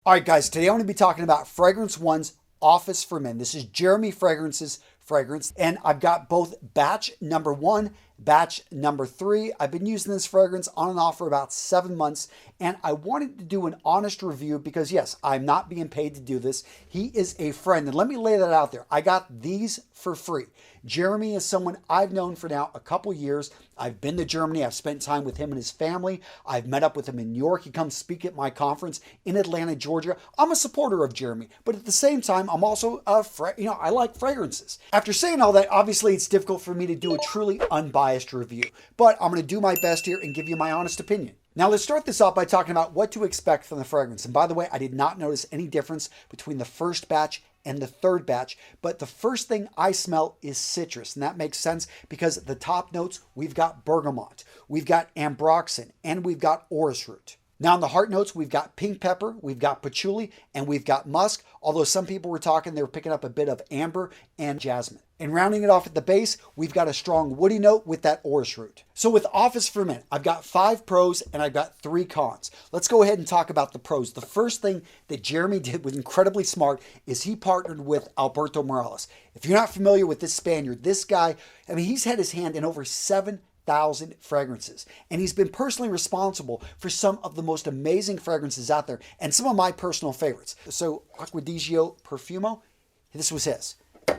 All right, guys, today I'm going to be talking about Fragrance One's Office for Men. This is Jeremy Fragrance's fragrance, and I've got both batch number one, batch number three. I've been using this fragrance on and off for about 7 months, and I wanted to do an honest review because, yes, I'm not being paid to do this. He is a friend, and let me lay that out there. I got these for free. Jeremy is someone I've known for now a couple years. I've been to Germany. I've spent time with him and his family. I've met up with him in New York. He comes speak at my conference in Atlanta, Georgia. I'm a supporter of Jeremy, but at the same time, I'm also I like fragrances. After saying all that, obviously it's difficult for me to do a truly unbiased review, but I'm going to do my best here and give you my honest opinion. Now let's start this off by talking about what to expect from the fragrance. And by the way, I did not notice any difference between the first batch and the third batch, but the first thing I smell is citrus, and that makes sense because the top notes, we've got bergamot, we've got ambroxan, and we've got orris root. Now in the heart notes, we've got pink pepper, we've got patchouli, and we've got musk, although some people were talking they were picking up a bit of amber and jasmine. And rounding it off at the base, we've got a strong woody note with that orris root. So with Office for Men, I've got 5 pros and I've got 3 cons. Let's go ahead and talk about the pros. The first thing that Jeremy did was incredibly smart is he partnered with Alberto Morales. If you're not familiar with this Spaniard, this guy, he's had his hand in over 7,000 fragrances. And he's been personally responsible for some of the most amazing fragrances out there and some of my personal favorites. So Acquadigio Perfumo, this was his.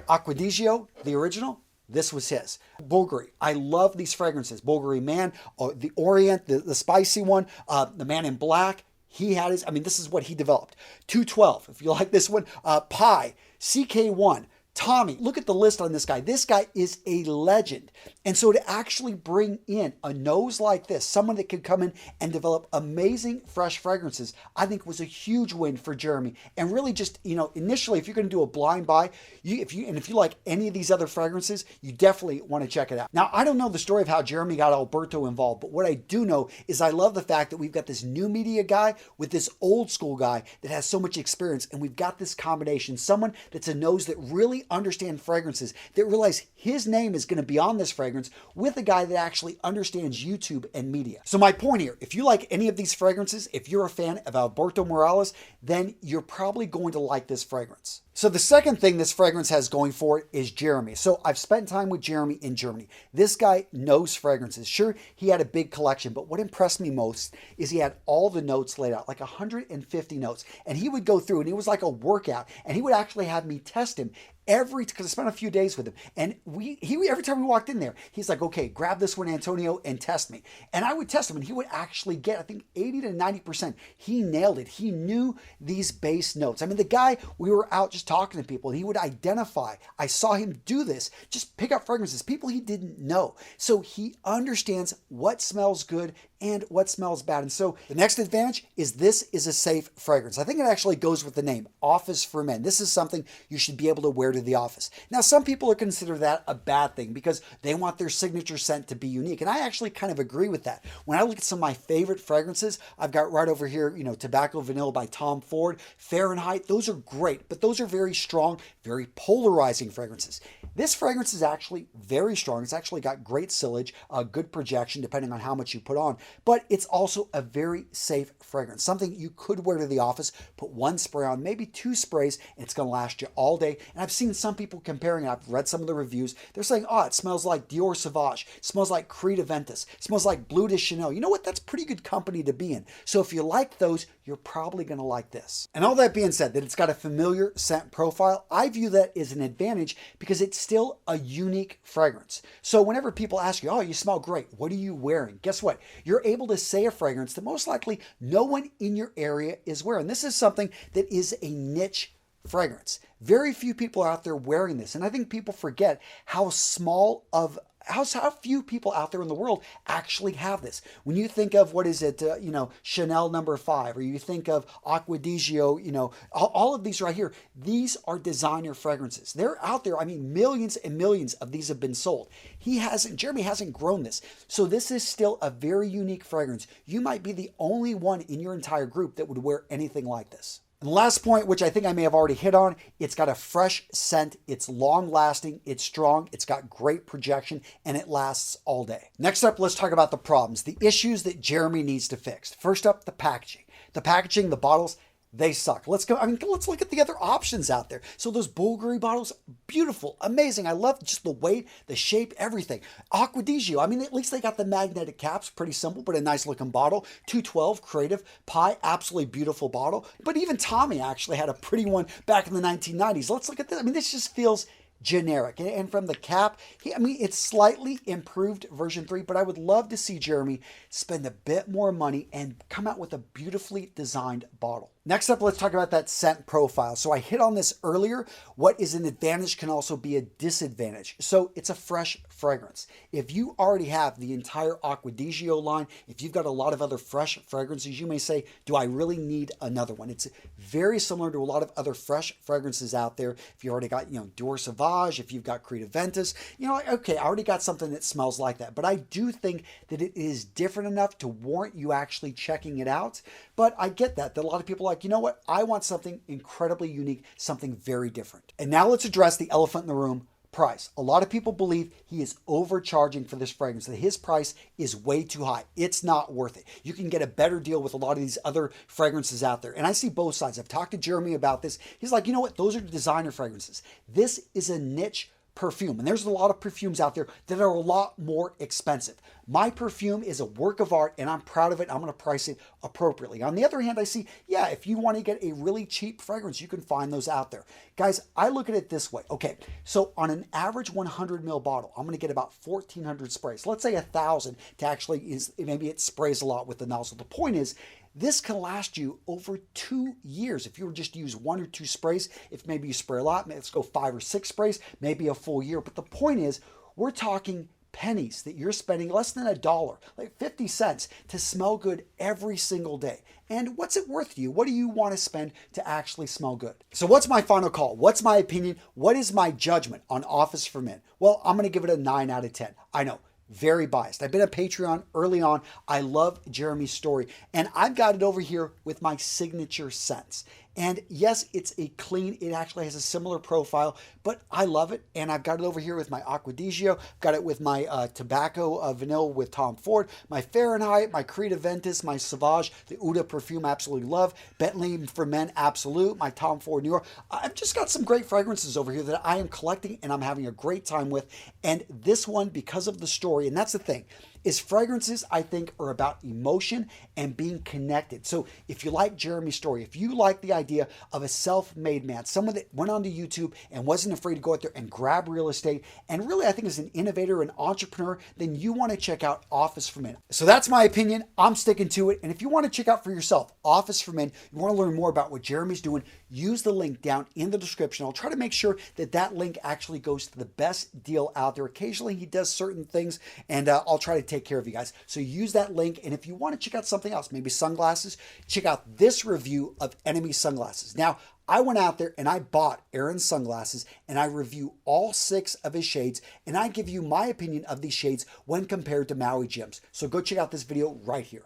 Acquadigio, the original, this was his. Bulgari, I love these fragrances. Bulgari Man, the Orient, the spicy one, the Man in Black, he had his, this is what he developed. 212, if you like this one, Pi, CK1, Tommy, look at the list on this guy. This guy is a legend. And so to actually bring in a nose like this, someone that could come in and develop amazing fresh fragrances, I think was a huge win for Jeremy. And really just, initially, if you're going to do a blind buy, if you like any of these other fragrances, you definitely want to check it out. Now, I don't know the story of how Jeremy got Alberto involved, but what I do know is I love the fact that we've got this new media guy with this old school guy that has so much experience. And we've got this combination, someone that's a nose that really understand fragrances, that realize his name is going to be on this fragrance with a guy that actually understands YouTube and media. So my point here, if you like any of these fragrances, if you're a fan of Alberto Morales, then you're probably going to like this fragrance. So the second thing this fragrance has going for it is Jeremy. So I've spent time with Jeremy in Germany. This guy knows fragrances. Sure, he had a big collection, but what impressed me most is he had all the notes laid out, like 150 notes. And he would go through, and it was like a workout, and he would actually have me test him because I spent a few days with him. And he every time we walked in there, he's like, okay, grab this one, Antonio, and test me. And I would test him, and he would actually get, I think, 80 to 90%. He nailed it. He knew these base notes. The guy, we were out just talking to people, and he would identify. I saw him do this, just pick up fragrances, people he didn't know. So he understands what smells good and what smells bad. And so the next advantage is this is a safe fragrance. I think it actually goes with the name, Office for Men. This is something you should be able to wear to the office. Now, some people are consider that a bad thing because they want their signature scent to be unique. And I actually kind of agree with that. When I look at some of my favorite fragrances, I've got right over here, Tobacco Vanilla by Tom Ford, Fahrenheit. Those are great, but those are very strong, very polarizing fragrances. This fragrance is actually very strong. It's actually got great sillage, good projection, depending on how much you put on, but it's also a very safe fragrance, something you could wear to the office, put 1 spray on, maybe 2 sprays, and it's going to last you all day. And I've seen some people comparing it. I've read some of the reviews. They're saying, oh, it smells like Dior Sauvage, it smells like Creed Aventus, it smells like Bleu de Chanel. You know what? That's pretty good company to be in. So if you like those, you're probably going to like this. And all that being said, that it's got a familiar scent profile, I view that as an advantage because it's still a unique fragrance. So whenever people ask you, oh, you smell great, what are you wearing? Guess what? You're able to say a fragrance that most likely no one in your area is wearing. This is something that is a niche fragrance. Very few people are out there wearing this. And I think people forget how few people out there in the world actually have this. When you think of, Chanel number 5, or you think of Acquadigio, all of these right here, these are designer fragrances. They're out there. Millions and millions of these have been sold. Jeremy hasn't grown this. So this is still a very unique fragrance. You might be the only one in your entire group that would wear anything like this. And the last point, which I think I may have already hit on, it's got a fresh scent, it's long lasting, it's strong, it's got great projection, and it lasts all day. Next up, let's talk about the problems, the issues that Jeremy needs to fix. First up, the packaging. The bottles, they suck. Let's go. I mean, let's look at the other options out there. So those Bulgari bottles, beautiful, amazing. I love just the weight, the shape, everything. Acqua di Gio, I mean, at least they got the magnetic caps, pretty simple, but a nice looking bottle. 212, creative. Pi, absolutely beautiful bottle. But even Tommy actually had a pretty one back in the 1990s. Let's look at this. I mean, this just feels generic. And from the cap, I mean, it's slightly improved version 3, but I would love to see Jeremy spend a bit more money and come out with a beautifully designed bottle. Next up, let's talk about that scent profile. So I hit on this earlier. What is an advantage can also be a disadvantage. So it's a fresh fragrance. If you already have the entire Acqua di Gio line, if you've got a lot of other fresh fragrances, you may say, do I really need another one? It's very similar to a lot of other fresh fragrances out there. If you already got, Dior Sauvage, if you've got Creative Ventus, okay, I already got something that smells like that. But I do think that it is different enough to warrant you actually checking it out. But I get that a lot of people are like, you know what? I want something incredibly unique, something very different. And now let's address the elephant in the room, price. A lot of people believe he is overcharging for this fragrance, that his price is way too high. It's not worth it. You can get a better deal with a lot of these other fragrances out there. And I see both sides. I've talked to Jeremy about this. He's like, you know what? Those are designer fragrances. This is a niche perfume. And there's a lot of perfumes out there that are a lot more expensive. My perfume is a work of art and I'm proud of it. I'm going to price it appropriately. On the other hand, I see, yeah, if you want to get a really cheap fragrance, you can find those out there. Guys, I look at it this way. Okay, so on an average 100 ml bottle, I'm going to get about 1,400 sprays. Let's say 1,000 to actually maybe it sprays a lot with the nozzle. The point is, this can last you over 2 years. If you were just to use 1 or 2 sprays, if maybe you spray a lot, let's go 5 or 6 sprays, maybe a full year. But the point is, we're talking pennies that you're spending, less than $1, like 50 cents to smell good every single day. And what's it worth to you? What do you want to spend to actually smell good? So what's my final call? What's my opinion? What is my judgment on Office for Men? Well, I'm going to give it a 9 out of 10. I know. Very biased. I've been a Patreon early on. I love Jeremy's story. And I've got it over here with my signature scents. And yes, it's a clean, it actually has a similar profile, but I love it. And I've got it over here with my Acqua di Gio, got it with my tobacco vanilla with Tom Ford, my Fahrenheit, my Creative Ventus, my Sauvage, the Uda perfume, absolutely love, Bentley for Men, absolute, my Tom Ford New York. I've just got some great fragrances over here that I am collecting and I'm having a great time with. And this one, because of the story, and that's the thing, is fragrances, I think, are about emotion and being connected. So if you like Jeremy's story, if you like the idea of a self-made man, someone that went onto YouTube and wasn't afraid to go out there and grab real estate, and really I think is an innovator, an entrepreneur, then you want to check out Office for Men. So that's my opinion. I'm sticking to it. And if you want to check out for yourself Office for Men, you want to learn more about what Jeremy's doing, use the link down in the description. I'll try to make sure that that link actually goes to the best deal out there. Occasionally he does certain things and I'll try to take care of you guys. So use that link. And if you want to check out something else, maybe sunglasses, check out this review of Enemy sunglasses. Now, I went out there and I bought Aaron's sunglasses and I review all 6 of his shades and I give you my opinion of these shades when compared to Maui Jim's. So go check out this video right here.